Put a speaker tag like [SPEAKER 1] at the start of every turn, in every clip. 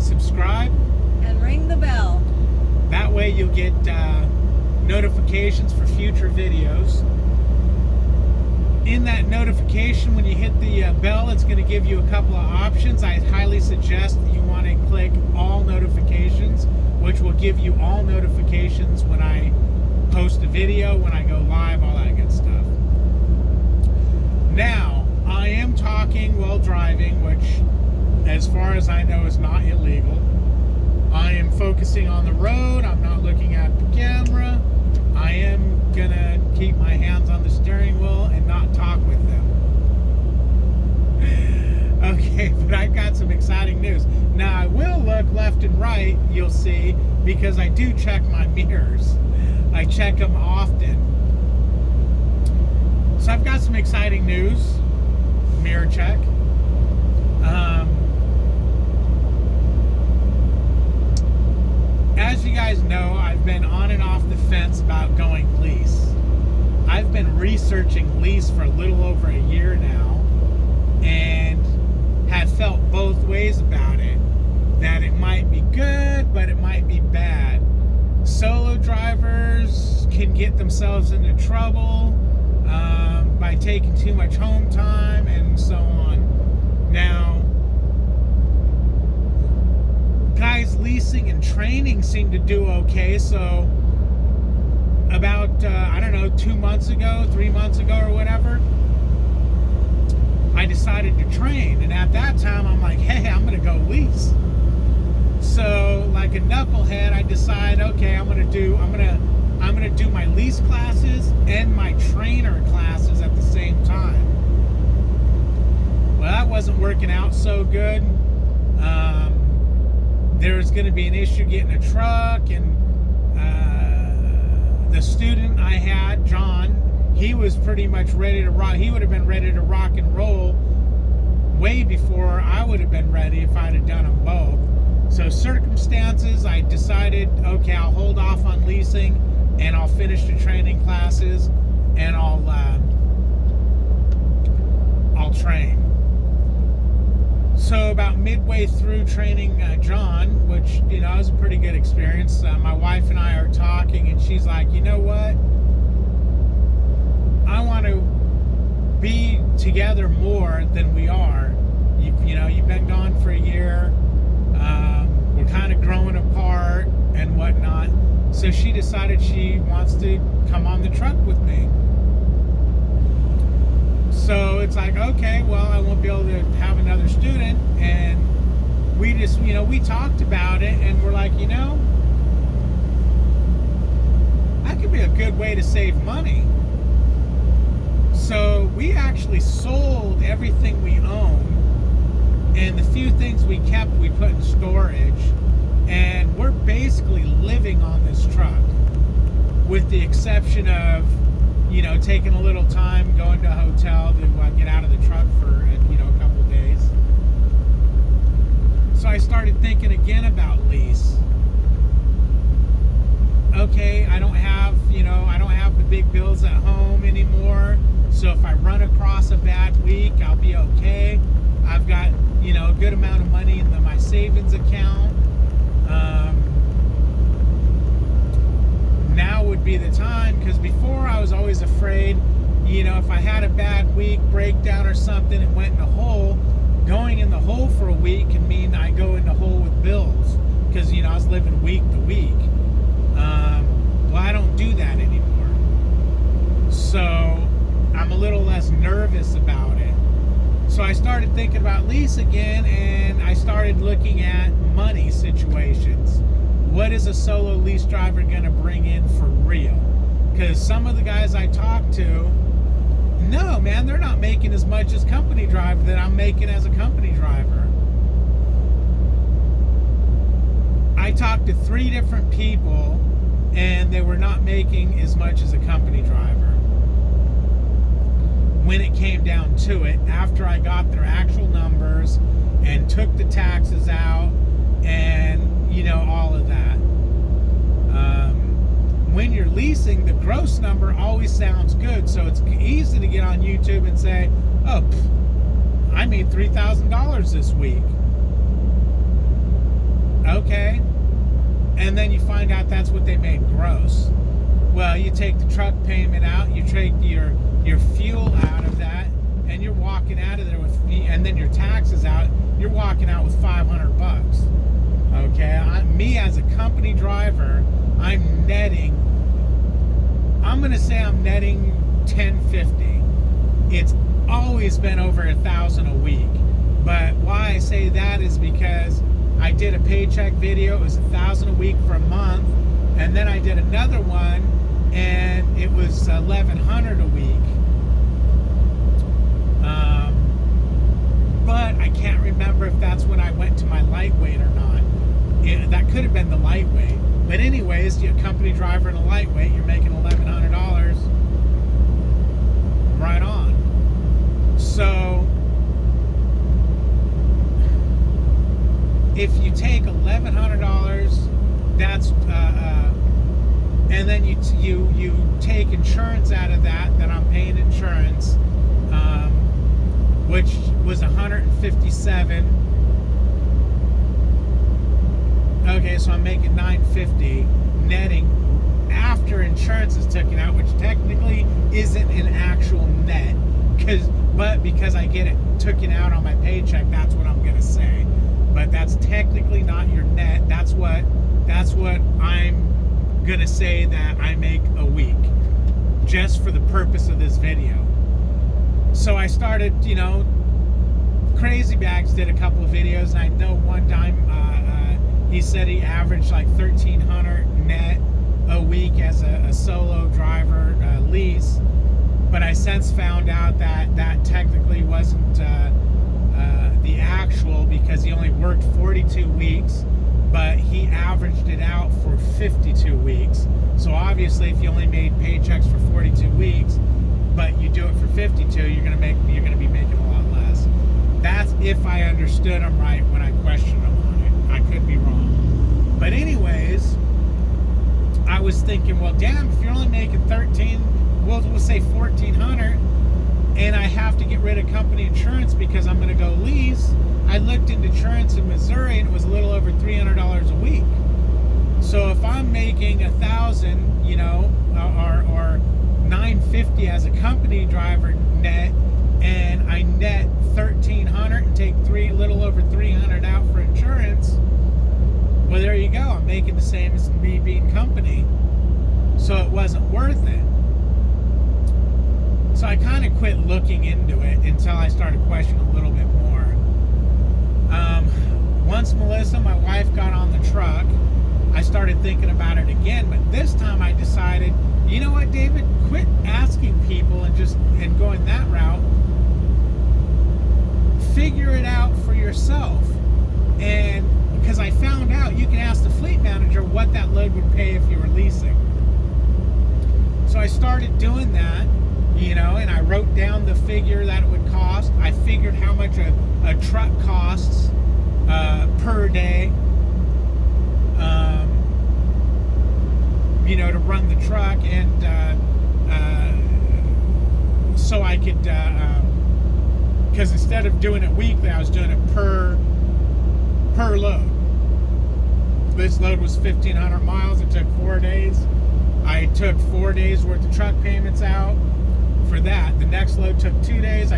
[SPEAKER 1] subscribe,
[SPEAKER 2] and ring the bell.
[SPEAKER 1] That way you'll get notifications for future videos. In that notification, when you hit the bell, it's going to give you a couple of options. I highly suggest that you want to click all notifications, which will give you all notifications when I post a video, when I go live, all that good stuff. Now, I am talking while driving, which, as far as I know, is not illegal. I am focusing on the road. I'm not looking at the camera. I am gonna keep my hands on the steering wheel and not talk with them. Okay, but I've got some exciting news. Now, I will look left and right, you'll see, because I do check my mirrors. I check them often. So I've got some exciting news. Mirror check. As you guys know, I've been on and off the fence about going lease. I've been researching lease for a little over a year now and have felt both ways about it. That it might be good, but it might be bad. Solo drivers can get themselves into trouble by taking too much home time and so on. Now, guys leasing and training seem to do okay. So about, I don't know, 2 months ago, 3 months ago or whatever, I decided to train. And at that time, I'm like, hey, I'm going to go lease. So like a knucklehead, I decide, okay, I'm gonna do my lease classes and my trainer classes at the same time. Well, that wasn't working out so good. There was going to be an issue getting a truck, and the student I had, John, he was pretty much ready to rock. He would have been ready to rock and roll way before I would have been ready if I'd have done them both. So circumstances, I decided, okay, I'll hold off on leasing and I'll finish the training classes and I'll train. So about midway through training John, which, you know, was a pretty good experience, my wife and I are talking and she's like, you know what? I want to be together more than we are. You know, you've been gone for a year. We're kind of growing apart and whatnot. So she decided she wants to come on the truck with me. So it's like, okay, well, I won't be able to have another student. And we just, you know, we talked about it and we're like, you know, that could be a good way to save money. So we actually sold everything we own. And the few things we kept, we put in storage. And we're basically living on this truck. With the exception of, you know, taking a little time, going to a hotel to get out of the truck for, you know, a couple of days. So I started thinking again about lease. Okay, I don't have the big bills at home anymore. So if I run across a bad week, I'll be okay. I've got, you know, a good amount of money in my savings account. Now would be the time, because before I was always afraid, you know, if I had a bad week, breakdown or something, and went in the hole, going in the hole for a week can mean I go in the hole with bills, because, you know, I was living week to week. Well, I don't do that anymore. So I'm a little less nervous about it. So I started thinking about lease again, and I started looking at money situations. What is a solo lease driver going to bring in for real? Because some of the guys I talk to, no, man, they're not making as much as company driver that I'm making as a company driver. I talked to 3 different people, and they were not making as much as a company driver. When it came down to it, after I got their actual numbers and took the taxes out and, you know, all of that. When you're leasing, the gross number always sounds good. So it's easy to get on YouTube and say, oh, I made $3,000 this week. Okay. And then you find out that's what they made gross. Well, you take the truck payment out, you take your fuel out of that, and you're walking out of there with, and then your taxes out, you're walking out with $500. Okay, me as a company driver, I'm netting $1050. It's always been over $1,000 a week. But why I say that is because I did a paycheck video. It was $1,000 a week for a month, and then I did another one, and it was $1,100 a week. But I can't remember if that's when I went to my lightweight or not. That could have been the lightweight. But anyways, you're a company driver and a lightweight, you're making $1,100 right on. So if you take $1,100, that's and then you take insurance out of that I'm paying insurance, which was $157. Okay, so I'm making $950 netting after insurance is taken out, which technically isn't an actual net, but because I get it taken out on my paycheck, that's what I'm gonna say. But that's technically not your net. That's what I'm gonna say that I make a week, just for the purpose of this video. So I started, Crazy Bags did a couple of videos, and I know one time he said he averaged like $1,300 net a week as a solo driver lease. But I since found out that technically wasn't the actual, because he only worked 42 weeks, but he averaged it out for 52 weeks. So obviously, if you only made paychecks for 42 weeks, but you do it for 52, you're gonna be making a lot less. That's if I understood him right when I questioned him on it. I could be wrong. But anyways, I was thinking, well, damn, if you're only making we'll say $1,400, and I have to get rid of company insurance because I'm going to go lease. I looked into insurance in Missouri, and it was a little over $300 a week. So if I'm making $1,000, or $950 as a company driver net, and I net $1,300 and take a little over $300 out for insurance, well, there you go. I'm making the same as me being company. So it wasn't worth it. So I kind of quit looking into it until I started questioning a little bit more. Once Melissa, my wife, got on the truck, I started thinking about it again. But this time I decided, you know what, David? Quit asking people and going that route. Figure it out for yourself. And because I found out you can ask the fleet manager what that load would pay if you were leasing. So I started doing that, and I wrote down the figure that it would cost. I figured how much a truck costs per day, to run the truck, and so I could, because instead of doing it weekly, I was doing it per load. This load was 1,500 miles. It took 4 days. I took 4 days worth of truck payments out for that. The next load took 2 days.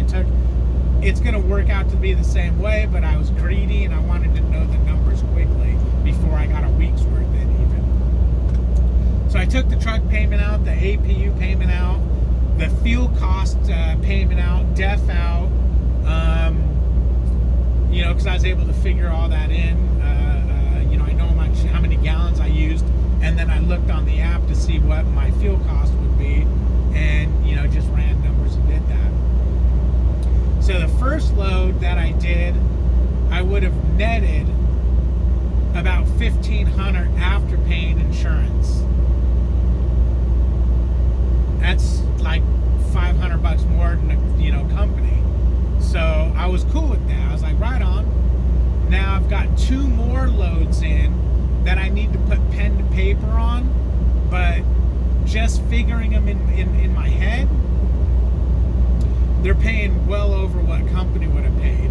[SPEAKER 1] It's going to work out to be the same way, but I was greedy and I wanted to know the numbers quickly before I got a week's worth in even. So I took the truck payment out, the APU payment out, the fuel cost payment out, DEF out, because I was able to figure all that in. I know how many gallons I used, and then I looked on the app to see what my fuel cost would be, and just ran numbers and did that. So the first load that I did, I would have netted about $1,500 after paying insurance. That's like $500 more than a company. So I was cool with that. I was like, right on. Now I've got 2 more loads in that I need to put pen to paper on, but just figuring them in my head, they're paying well over what a company would have paid,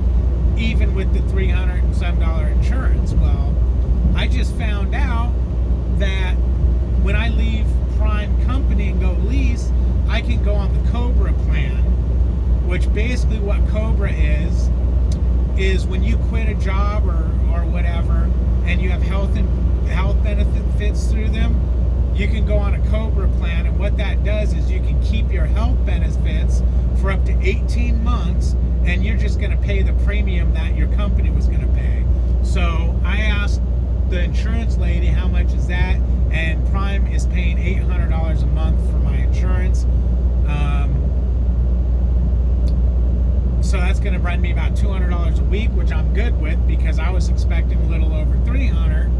[SPEAKER 1] even with the $300 and some insurance. Well, I just found out that when I leave Prime Company and go lease, I can go on the Cobra plan, which basically what Cobra is when you quit a job or whatever, and you have health benefits through them, you can go on a Cobra plan, and what that does is you can keep your health benefits for up to 18 months, and you're just going to pay the premium that your company was going to pay. So I asked the insurance lady, how much is that? And Prime is paying $800 a month for my insurance. So that's going to run me about $200 a week, which I'm good with because I was expecting a little over $300.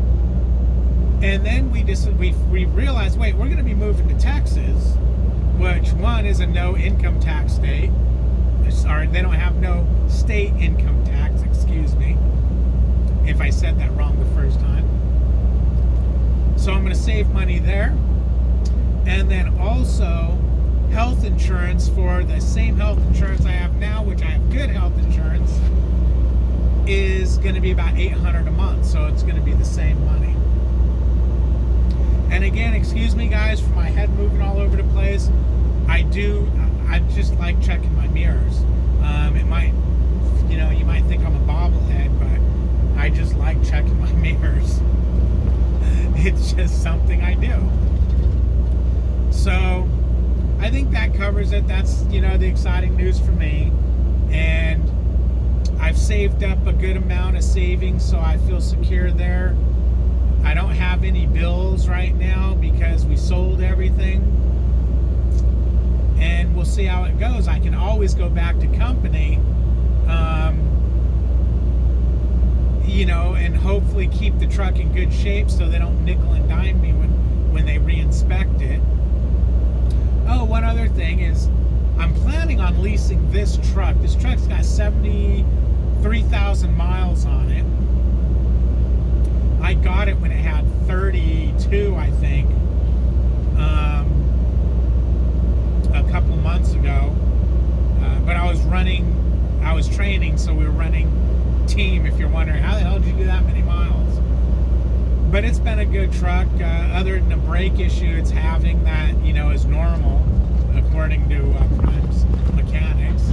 [SPEAKER 1] And then we realized, wait, we're going to be moving to Texas, which one is a no income tax state. Sorry, they don't have no state income tax, excuse me, if I said that wrong the first time. So I'm going to save money there. And then also health insurance for the same health insurance I have now, which I have good health insurance, is going to be about $800 a month. So it's going to be the same money. And again, excuse me guys for my head moving all over the place. I just like checking my mirrors. It might, you might think I'm a bobblehead, but I just like checking my mirrors. It's just something I do. So I think that covers it. That's, the exciting news for me. And I've saved up a good amount of savings, so I feel secure there. I don't have any bills right now because we sold everything. And we'll see how it goes. I can always go back to company, and hopefully keep the truck in good shape so they don't nickel and dime me when they re-inspect it. Oh, one other thing is I'm planning on leasing this truck. This truck's got 73,000 miles on it. I got it when it had 32, I think, a couple months ago. But I was training, so we were running team, if you're wondering, how the hell did you do that many miles? But it's been a good truck. Other than the brake issue it's having that, is normal, according to Prime's mechanics.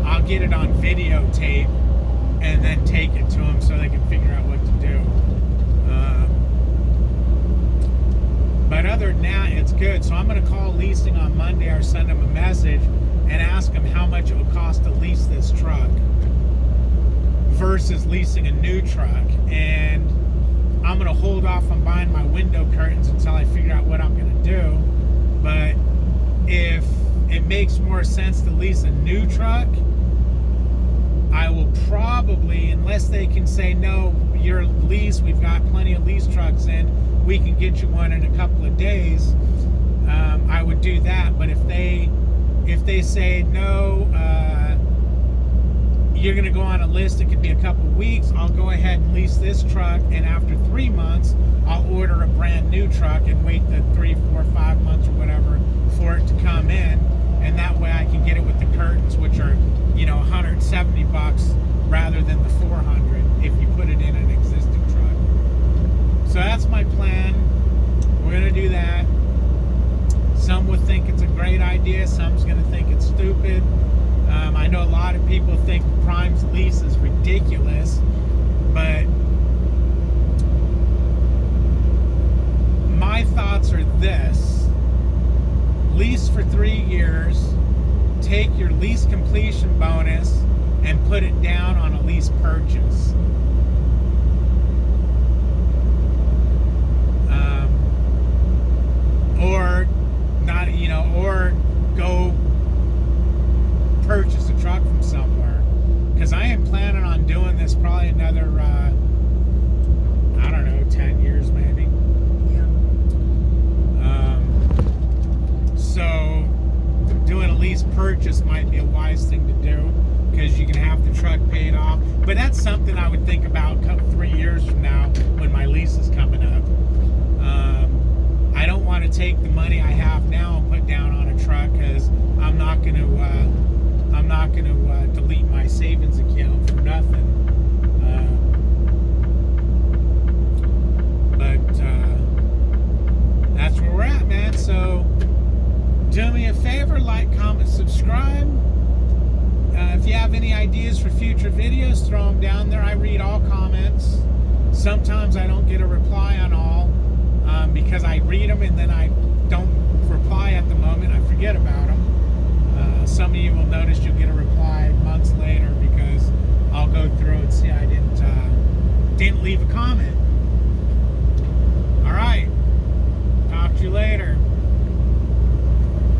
[SPEAKER 1] I'll get it on videotape and then take it to them so they can figure out what to do. But other than that, it's good. So I'm going to call Leasing on Monday or send them a message and ask them how much it would cost to lease this truck versus leasing a new truck. And I'm going to hold off on buying my window curtains until I figure out what I'm going to do. But if it makes more sense to lease a new truck, I will probably, unless they can say, no, your lease, we've got plenty of lease trucks in, we can get you one in a couple of days, I would do that. But if they say, no, you're going to go on a list, it could be a couple of weeks, I'll go ahead and lease this truck, and after 3 months, I'll order a brand new truck and wait the 3, 4, 5 months or whatever for it to come in, and that way I can get it with the curtains, which are, $170 rather than the $400 if you put it in an existing truck. So that's my plan. We're going to do that. Some would think it's a great idea. Some's going to think it's stupid. I know a lot of people think Prime's lease is ridiculous, but my thoughts are this: lease for 3 years, take your lease completion bonus and put it down on a lease purchase. Or not, or go purchase a truck from somewhere. Because I am planning on doing this probably another, 10 years maybe.
[SPEAKER 2] Yeah.
[SPEAKER 1] So doing a lease purchase might be a wise thing to do, because you can have the truck paid off. But that's something I would think about 3 years from now when my lease is coming up. I don't want to take the money I have now and put down on a truck, because I'm not going to delete my savings account for nothing. Do me a favor, like, comment, subscribe. If you have any ideas for future videos, throw them down there. I read all comments. Sometimes I don't get a reply on all because I read them and then I don't reply at the moment. I forget about them. Some of you will notice you'll get a reply months later because I'll go through and see I didn't leave a comment.